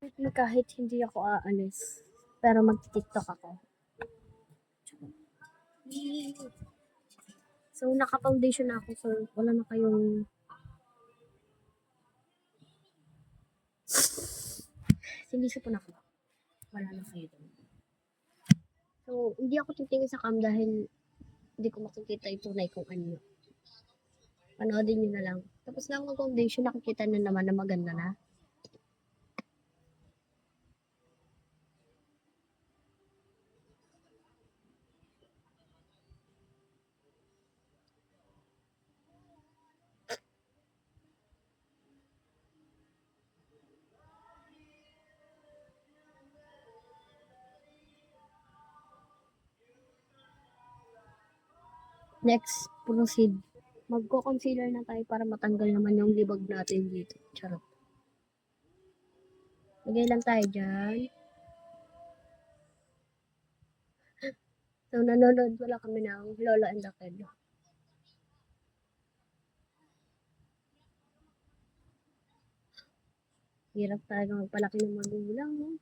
Kahit hindi ako aalis, pero mag-TikTok ako. So, naka-foundation na ako, so wala na kayong sinisipon ako. Wala na kayo dun. So, hindi ako titingin sa cam dahil hindi ko makikita yung tunay kung ano. Panoodin nyo na lang. Tapos lang mag-foundation, nakikita na naman na maganda na. Next, proceed. Magko-concealer na tayo para matanggal naman yung libag natin dito. Charot. Lagay lang tayo dyan. So, nanonood wala kami ng Lola and the Kid. Hirap talaga magpalaki ng magulang, no?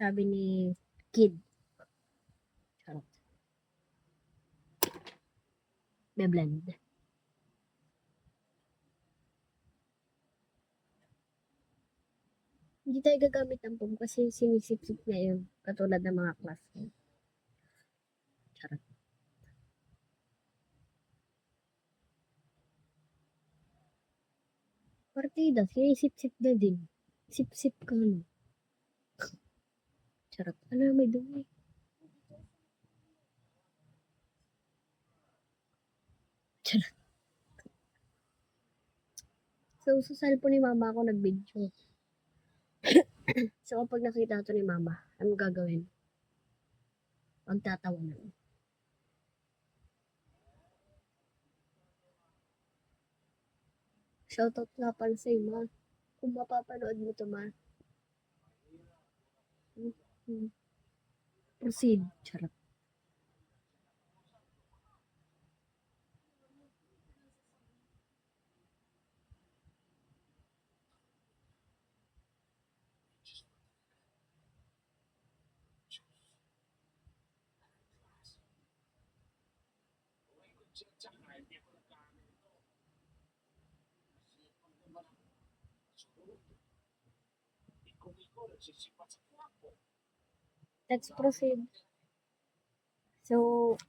Sabi ni Kid. Charot. Be-blend. Hindi tayo gagamit ng pom kasi sinisip-sip niya yun. Katulad ng mga classmates. Charot. Partida, sinisip-sip na din. Sip-sip ka no. Charot. Ano may dumi? Charot. So, sa cellphone ni mama ako nag-video. So, kapag nakita ito ni mama, ano gagawin? Magtatawa na. Shoutout nga pala sa'yo, ma. Kung mapapanood mo to, ma. Proceed. Charot. Let's proceed. So,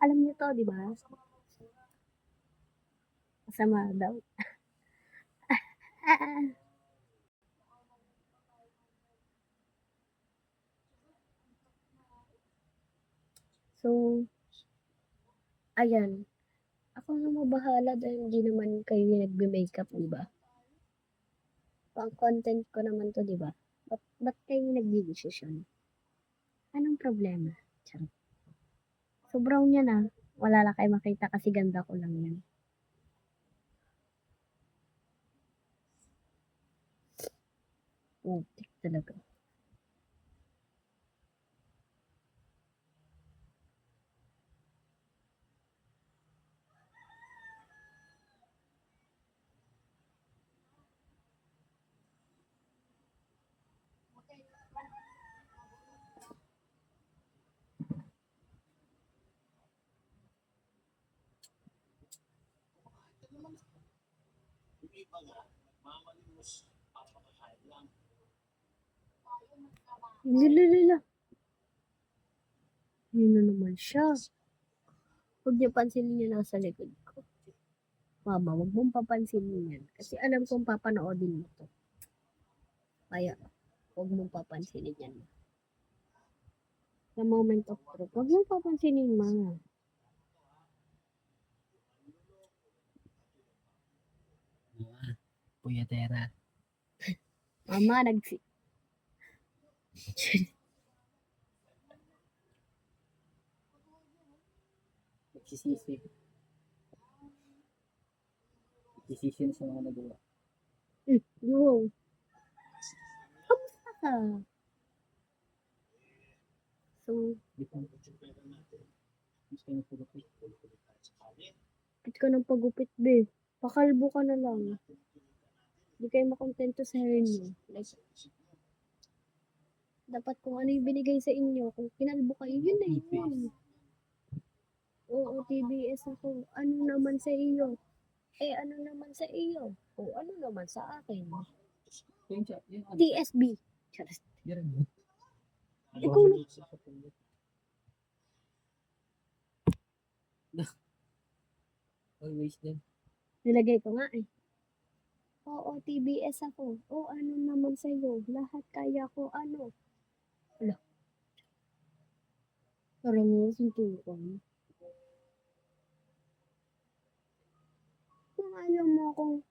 alam niyo to, di ba? Masama daw. So, ayan. Ako na mabahala dahil hindi naman kayo yung nagbe-makeup, di ba? Pang content ko naman to, di ba? Ba't kayo nagdi-decision? Anong problema? Charot. So, brown yan ah. Wala lang kayo makita kasi ganda ko lang yan. Putik talaga. Lililila. Yun na naman siya. Huwag niyo pansinin yung nasa likod ko. Mama, huwag mong papansinin yan. Kasi alam kong papanoodin mo to. Kaya, huwag mong papansinin yan. Sa moment of truth, huwag mong papansinin, ma. Puyatera. Mama, Nagsisisi. Nagsisisi na sa mga nagawa. Yo. Kamusta ka? So, So, Di pa. Gusto niyo pagupit. pit ka ng pagupit, be. Pakalbo ka na lang. Hindi kayo makontento sa hair niyo. Like, dapat kung ano yung binigay sa inyo, kung kinalbo kayo, yun na yun. Oo, TBS ako. Ano naman sa iyo? Eh, ano naman sa iyo? O, ano naman sa akin? Yung siya, yung ano. TSB. Charas. Yan. Ikaw na. Always din. Nilagay ko nga eh. Oo, TBS ako. O, ano naman sa iyo? Lahat kaya ko, ano? Wala. Parang mo, suntukan. Kung ayaw mo akong,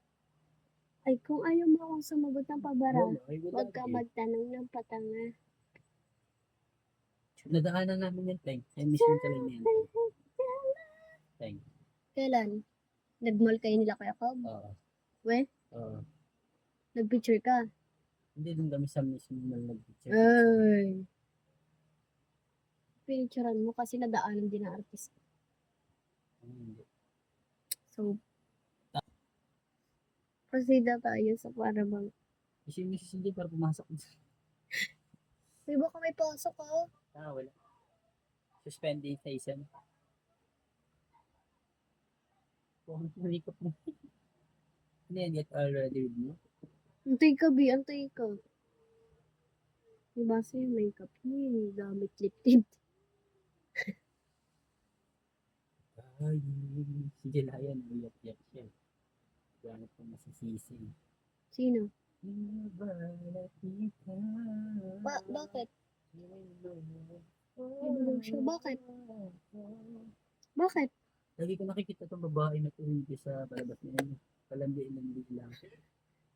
kung ayaw mo akong sumagot ng pabara, huwag ka magtanong ng patanga. Nadaanan namin yan, Teng. Ay, mismo talaga yan. Teng. Kailan? Nag-mall kayo nila kaya Cobb? Oo. We? Oo. Nag-picture ka? Hindi din kami sa mismo na nag-picture. Ay. Pinicturean mo kasi nadaanan din ng artist. Hindi. So, proceed na tayo sa para bang. Kasi yung misis hindi para pumasok. Uy, baka may pasok ka. Wala. Suspending sa isang. Kung malikap mo. Ano yan, get already with me? Antay ka, B. Antay ka. Diba sa yung makeup niya, gamit lip tint. Ay, si Jelayan, uyak-yak siya. Gamit ko masisisi. Sino? Bakit? Ibulong siya. Bakit? Bakit? Lagi ko nakikita itong babae na tuwindi sa palabas niya. Palandi-landi lang.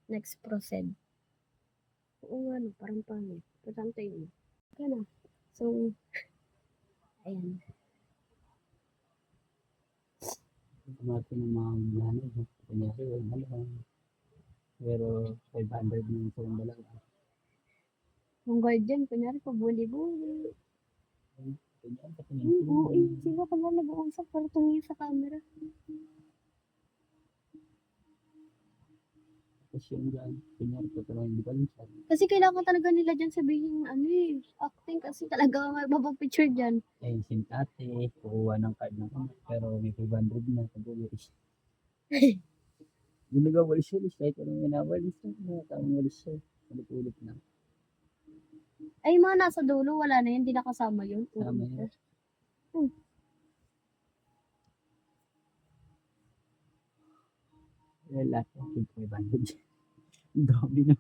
Next, proceed. Oo nga, no, parang pangit. Patantay mo. Kaya na. So, ayan. Kumati ng mga nanay. Kunyari, wala lang. Pero 500 na sa dalawa. Yung guardian, kunyari, pabuli-buli. Ganyan, Oo, sila pala nag-uusap para tumingin sa camera. Tapos yung dyan, kunyari, tutulungan hindi pa rin siya. Kasi kailangan talaga nila dyan sabihin, acting kasi talaga may picture dyan. Eh, sin ate, kukuha ng card ng anak, pero may 500 na, pag-uwi. Hindi nag-walis-walis, kahit anong minawalis na, tamang walis siya. Ulit-ulit na. Ay, mga nasa dulo, wala na yun, hindi nakasama yun. Sama yun. Well, lahat ng 500. Ang dami na.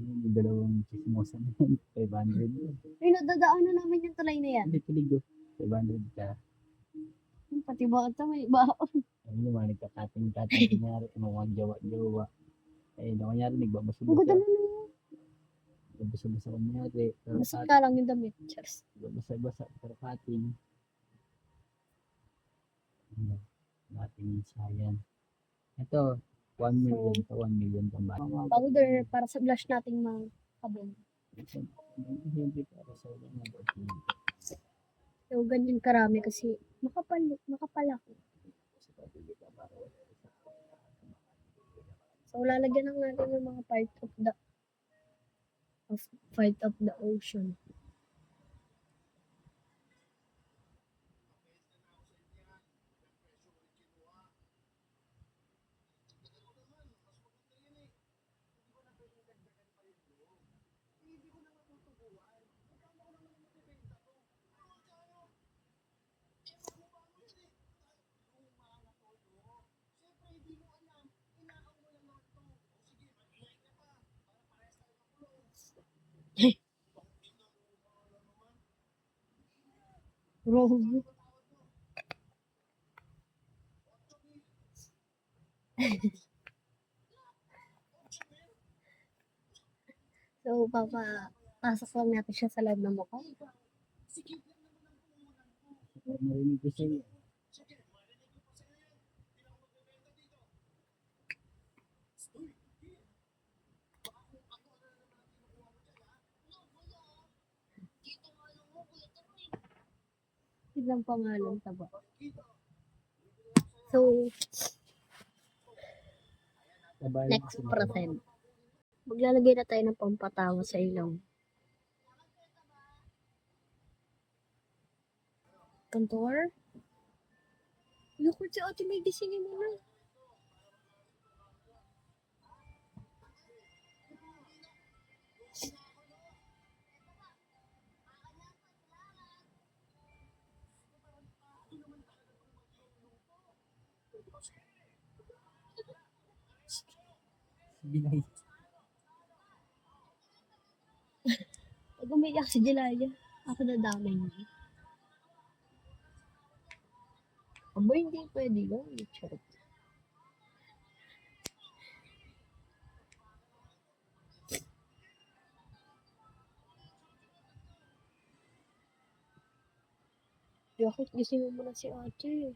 Yung dalawang chismosa na yan, 500 yun. Ay, nadadaanan namin yung tulay na yan. Hindi tulig 500 ka. Pati ba ito may baon? Ayun yung mga nagkakating-kating kunyari, mga jowa-jowa. Eh, kunyari, Ang ganda nagbabasa-basa. na no. Nagbabasa-basa kunyari. Basta ka lang yung damit. Cheers. Nagbabasa-basa, pero kating. Nating sayan. Ito, 1 million to 1 million pambata. Powder para sa blush nating mga kabon. Hindi para sa mga So, ganyan karami kasi makapal ako. So, lalagyan lang natin yung mga part of the ocean. Bro. So, papasok lang natin siya sa loob ng mukha. Marinig ko siya. ng pangalan taba. So, Sabay next percent. Maglalagay na tayo ng pampatawa sa ilong. Contour? Ayoko si ate may gisingin mo na. binay. Pag umiyak si Jelaya, ako na damay niya. Aba, hindi pwede lang. Charot. Bakit gisingin mo na si ate?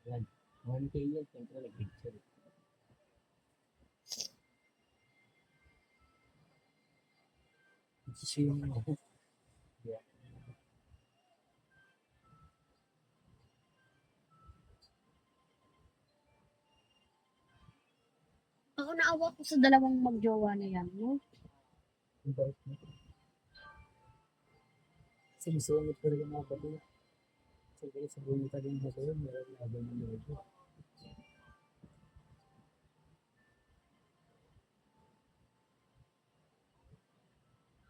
Yan. 1K yan, siyempre nag-picture. Sisingin mo. Yeah. Ako naawa ko sa dalawang magjowa na yan, no? Ang bait mo. Sinisungit ko rin yung mga pati. Sige, sa buong tagang mo kayo, meron na agad ng logo.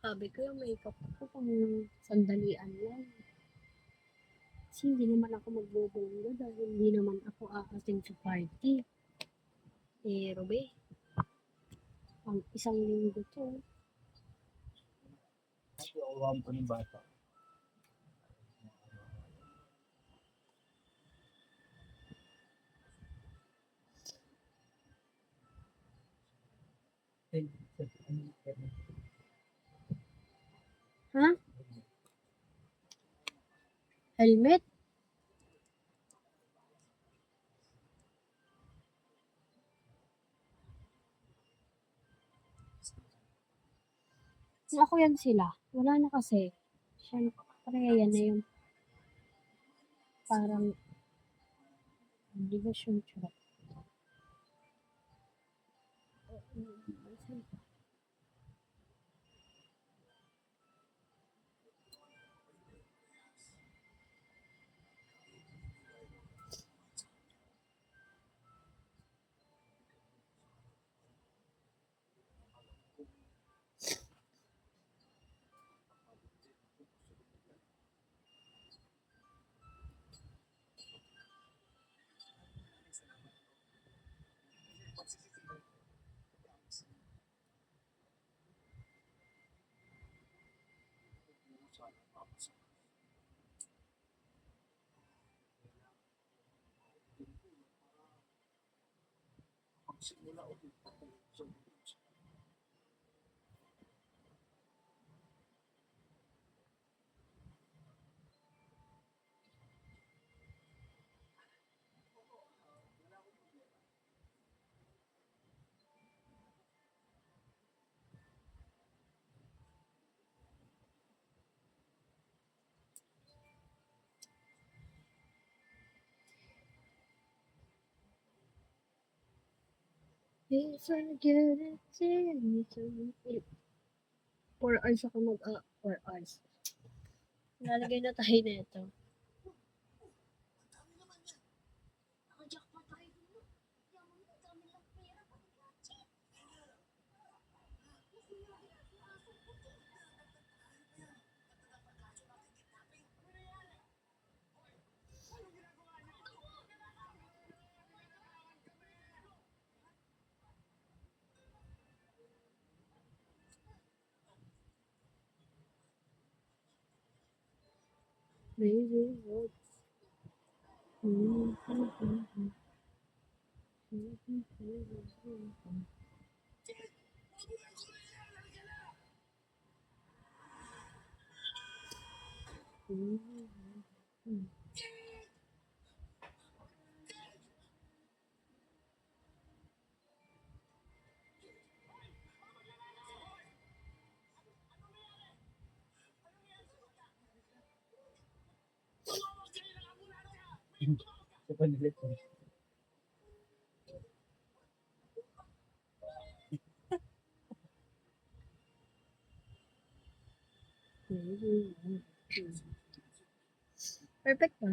Sabi ko yung makeup ko pang sandalian lang. Kasi hindi naman ako magbubongga dahil hindi naman ako aating sa party. Eh, Robe, ang isang linggo to. Kasi awam ko ng bata. Ay, Ha? Helmet? Ako yan sila. Wala na kasi. Siyempre, yan na yung parang obligasyon. Charot. Yes, I get it. 4 hours ako 4 hours. Lalagay na tayo na ito. Baby roots. Mm-hmm. Sa panilit ko. Perfect ba?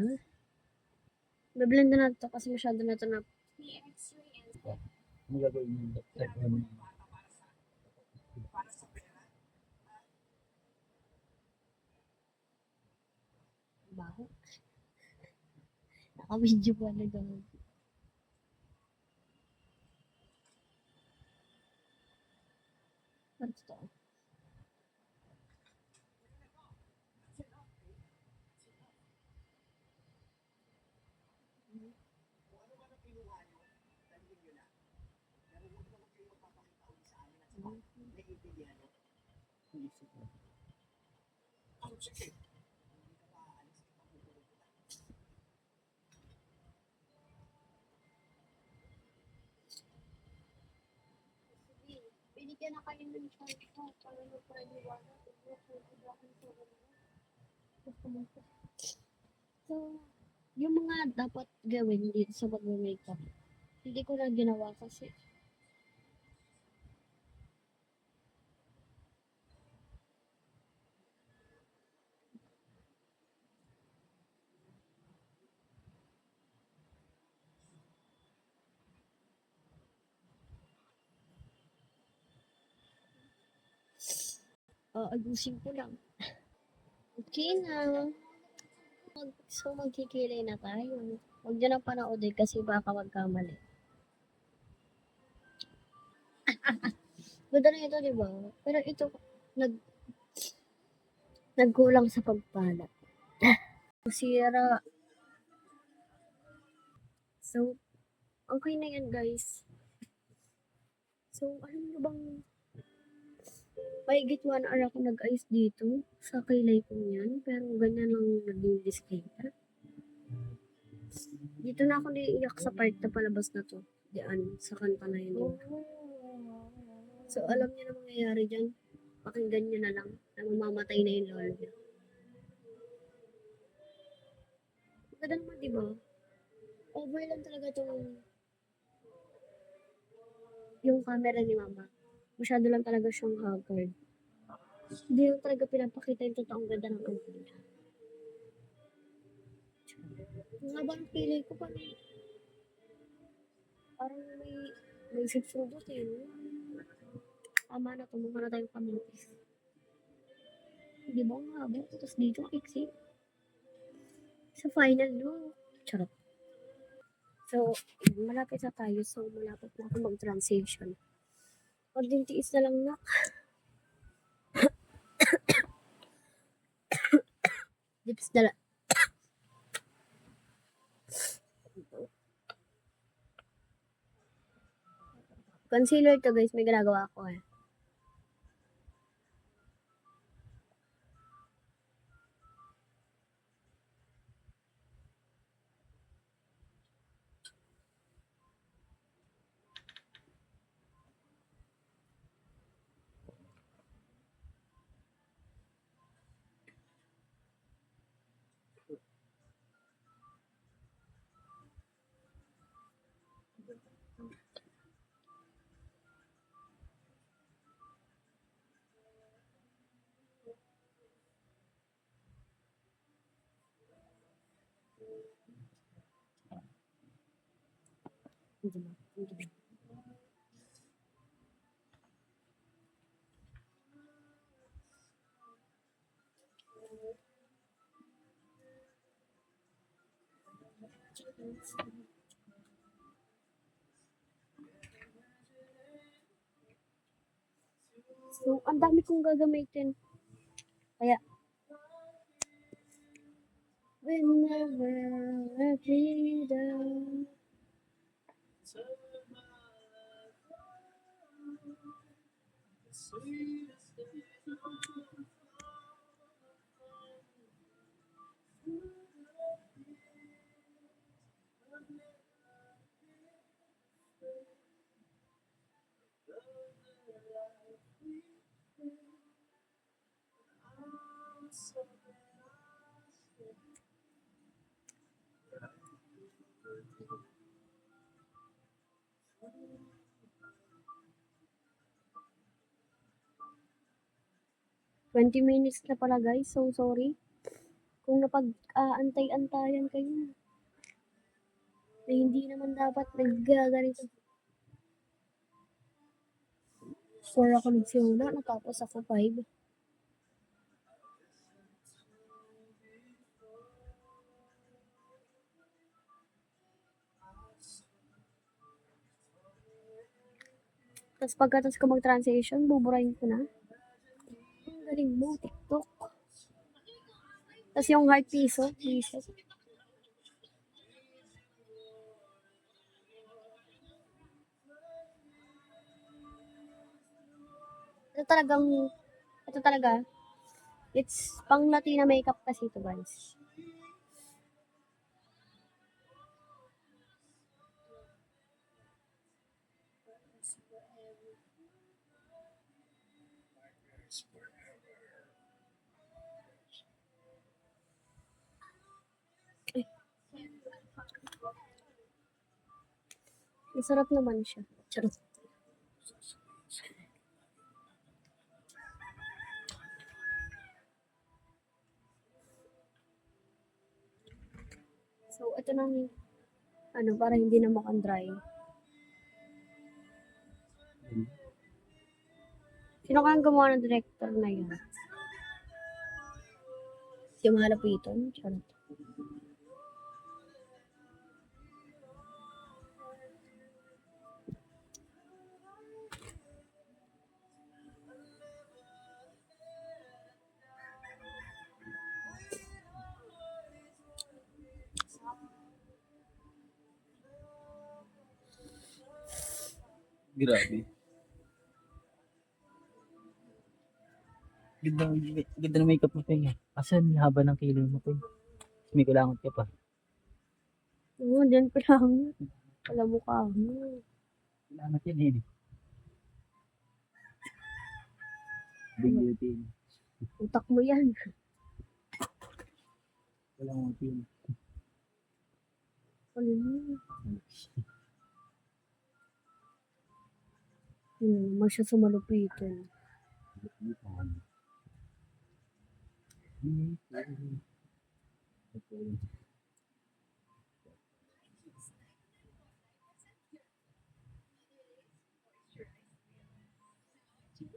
Bablend na natin to kasi masyado na ito na Ano gagawin yung type 1? baho. Naka-video pa na daw. Ano to? Binigyan na kayo ng chance ko para magpaliwanag. So, yung mga dapat gawin dito sa pag-makeup, hindi ko na ginawa kasi agusin ko lang. Okay na. So, magkikilay na tayo. Huwag nyo na panoodin kasi baka magkamali. Ganda na ito, di ba? Pero ito, nagkulang sa pagpala. Sira. So, okay na yan, guys. So, alam nyo bang mahigit 1 hour ako nag-ayos dito sa kilay ko yan. Pero ganyan lang naging display. Dito na ako naiiyak sa part na palabas na to. Diyan, sa kanta na yun. So, alam niyo na mangyayari dyan. Pakinggan niyo na lang na mamamatay na yung lolo niya. Maganda naman, di ba? Over lang talaga tong yung camera ni mama. Masyado lang talaga siyang haggard. Hindi lang talaga pinapakita yung totoong ganda ng anak niya. Ang haba ng pilay ko pa parang may sipsudot eh. Tama na, tumuha na tayong kamitis. Di ba ang haba? Tapos dito, iksi. Sa final, no? Charot. So, malapit na tayo. So, malapit na ako mag-transition. Pagding tiis na lang na. Dips na lang. Concealer to guys, may ginagawa ako eh. So, ang dami kong gagamitin. Kaya, Whenever I feel down. "20 minutes na pala guys, so sorry. Kung napag-aantay-antayan kayo. Na hindi naman dapat naggaganito. 4 ako nagsimula, natapos ako 5. Tapos pagkatapos ko mag-transition, buburahin ko na. Ang galing mo, TikTok. Tapos yung heart piso, reset. Ito talaga, it's pang Latina makeup kasi ito guys. Ay. Masarap naman siya. Charot. So, ito na para hindi na mukhang dry. Sino kayang gumawa ng director na yun? Si Malapitan? Charot. Grabe. Ganda ng makeup mo, Peng. Asan haba ng kilay mo, Peng? May kulangot ka pa. Oo, dyan ko lang. Wala mukha mo. Kulangot yan, eh. Big beauty. Utak mo yan. Kulangot yun. Ano yun? Naman siya sa malupitan.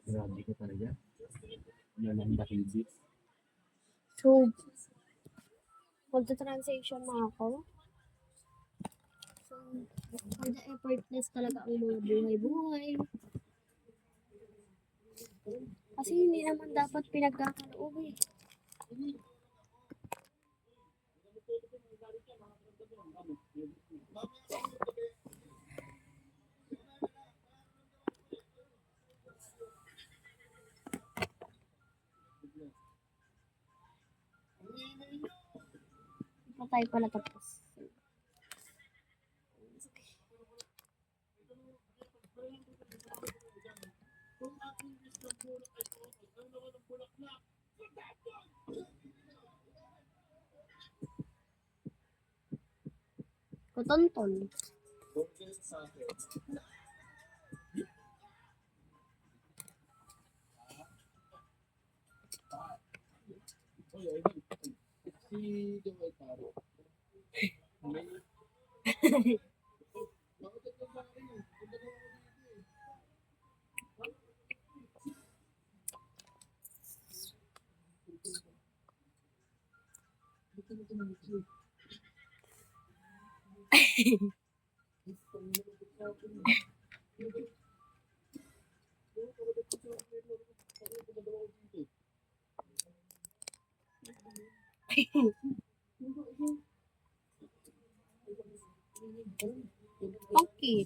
Grabe ka talaga. Yolanda Hibis. So, magta-transition na ako. So, for the effortless talaga ang mga buhay-buhay. Kasi hindi naman dapat pinagkakaloob eh. Patay pala tapos. Kotonton. Okay.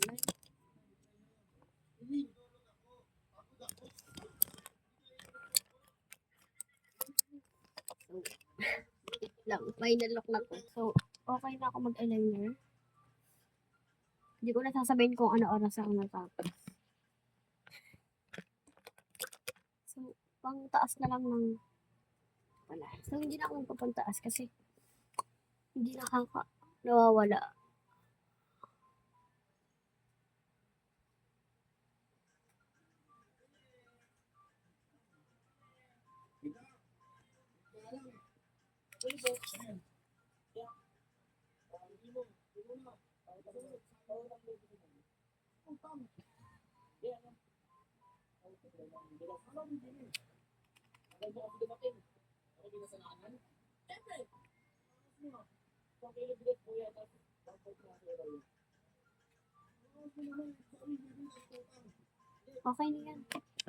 So, lang, final look na ko. So, okay na ako mag-eyeliner. Hindi ko na sasabihin kung ano oras ako natapos. So, pang taas na lang ng wala. So, hindi na ako magpapantaas kasi hindi nawawala. Okay na yan.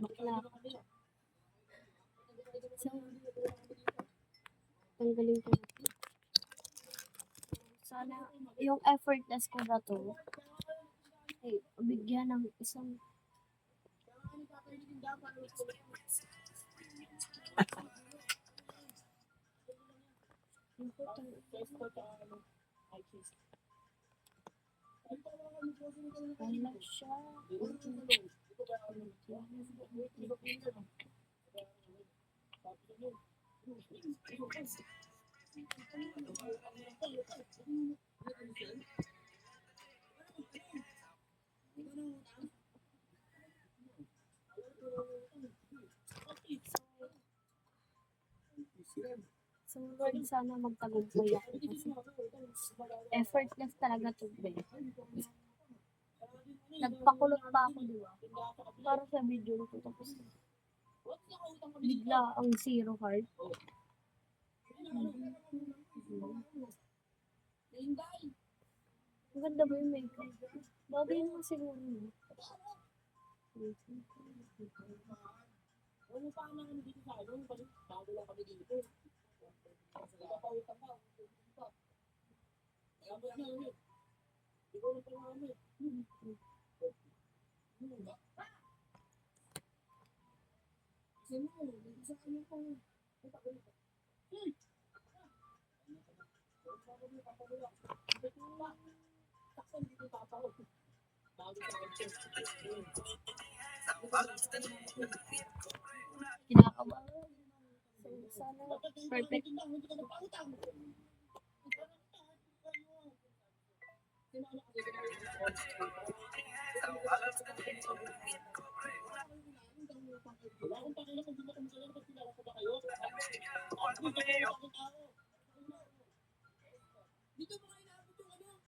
Bakla. So, tanggalin ko na. Sana, yung effortless ko na to, ay, bigyan ng isang wala siya. So, Lord, sana magtagumpay ako kasi effortless talaga to, be. Nagpakulot pa ako, di ba? Para sa video na to. Tapos, bigla ang zero heart. Ang ganda ba yung makeup? Bagay naman siguro, no? Kinakabahan. So, sana perfect.